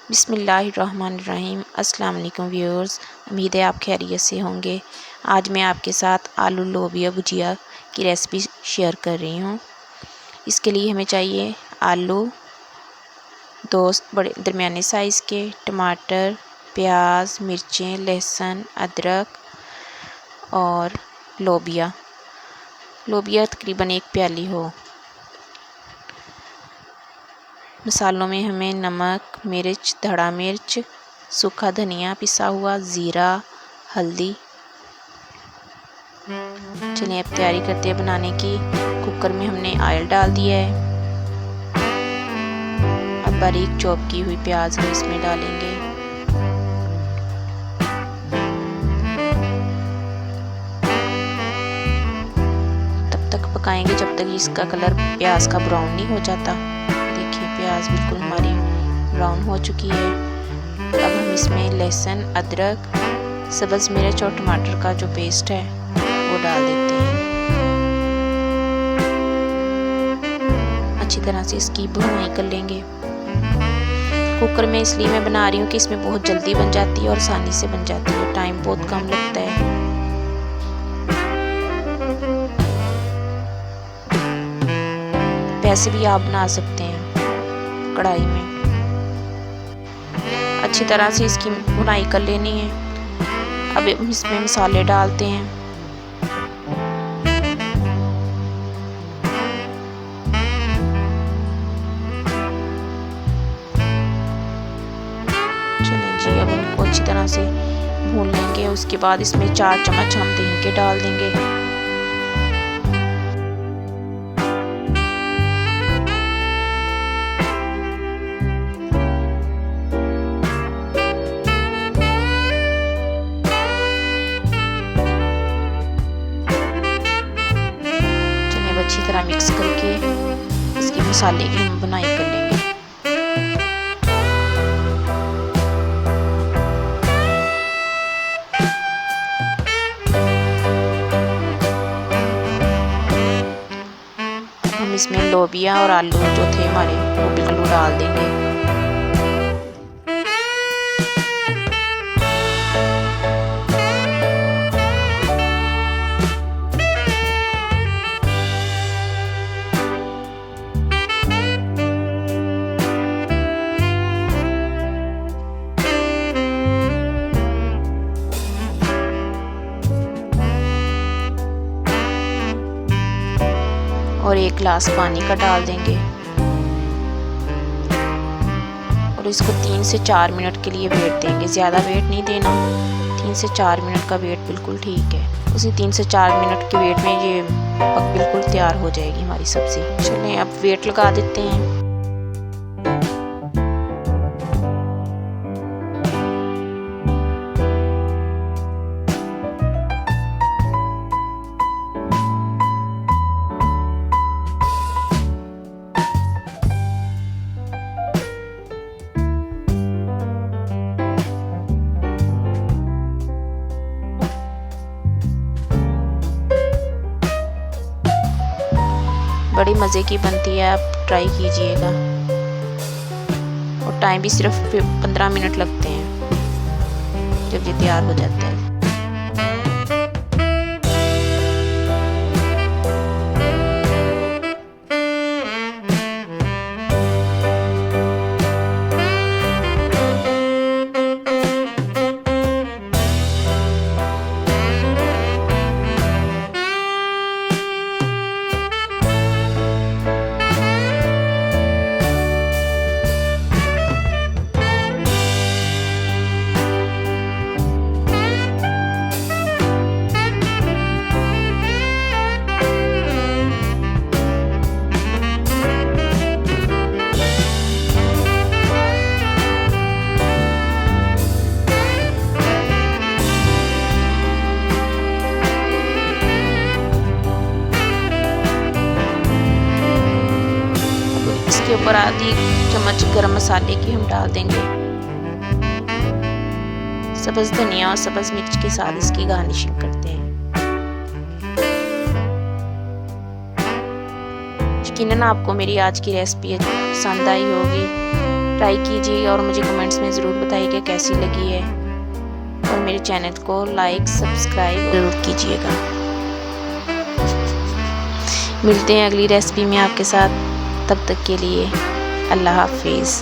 बिस्मिल्लाहिर्रहमानिर्रहीम। अस्सलाम वालेकुम व्यूअर्स, उम्मीद है आप खैरियत से होंगे। आज मैं आपके साथ आलू लोबिया भुजिया की रेसिपी शेयर कर रही हूँ। इसके लिए हमें चाहिए आलू, दो बड़े दरमियाने साइज़ के, टमाटर, प्याज, मिर्चें, लहसुन, अदरक और लोबिया तकरीबन 1 प्याली हो। मसालों में हमें नमक, मिर्च, धड़ा मिर्च, सूखा धनिया पिसा हुआ, ज़ीरा, हल्दी। चलिए अब तैयारी करते हैं बनाने की। कुकर में हमने ऑयल डाल दिया है। अब बारीक चॉप की हुई प्याज हम इसमें डालेंगे। तब तक पकाएंगे जब तक इसका कलर प्याज का ब्राउन नहीं हो जाता। प्याज बिल्कुल हमारी ब्राउन हो चुकी है। अब हम इसमें लहसुन, अदरक, सब्ज़ मिर्च और टमाटर का जो पेस्ट है वो डाल देते हैं। अच्छी तरह से इसकी भुनाई कर लेंगे। कुकर में इसलिए मैं बना रही हूँ कि इसमें बहुत जल्दी बन जाती है और आसानी से बन जाती है, टाइम बहुत कम लगता है। वैसे भी आप बना सकते हैं कढ़ाई में। अच्छी तरह से इसकी भुनाई कर लेनी है। अब हम इसमें मसाले डालते हैं। चलिए जी, अब इनको अच्छी तरह से भून लेंगे। उसके बाद इसमें 4 चम्मच हम दही के डाल देंगे। अच्छी तरह मिक्स करके इसके मसाले की हम बुनाई कर लेंगे। हम इसमें लोबिया और आलू जो थे हमारे वो बिल्कुल डाल देंगे। और 1 गिलास पानी का डाल देंगे और इसको 3 से 4 मिनट के लिए वेट देंगे। ज़्यादा वेट नहीं देना, 3 से 4 मिनट का वेट बिल्कुल ठीक है। उसी 3 से 4 मिनट के वेट में ये बिल्कुल तैयार हो जाएगी हमारी सब्ज़ी। चलिए अब वेट लगा देते हैं। बड़ी मज़े की बनती है, आप ट्राई कीजिएगा। और टाइम भी सिर्फ 15 मिनट लगते हैं जब ये तैयार हो जाता है। इसके ऊपर आधी चम्मच गरम मसाले की हम डाल देंगे। सब्ज़ धनिया और सब्ज़ मिर्च के साथ इसकी गार्निशिंग करते हैं। यकीनन आपको मेरी आज की रेसिपी पसंद आई होगी। ट्राई कीजिए और मुझे कमेंट्स में ज़रूर बताइएगा कैसी लगी है, और मेरे चैनल को लाइक सब्सक्राइब ज़रूर कीजिएगा। मिलते हैं अगली रेसिपी में आपके साथ, तब तक के लिए अल्लाह हाफिज़।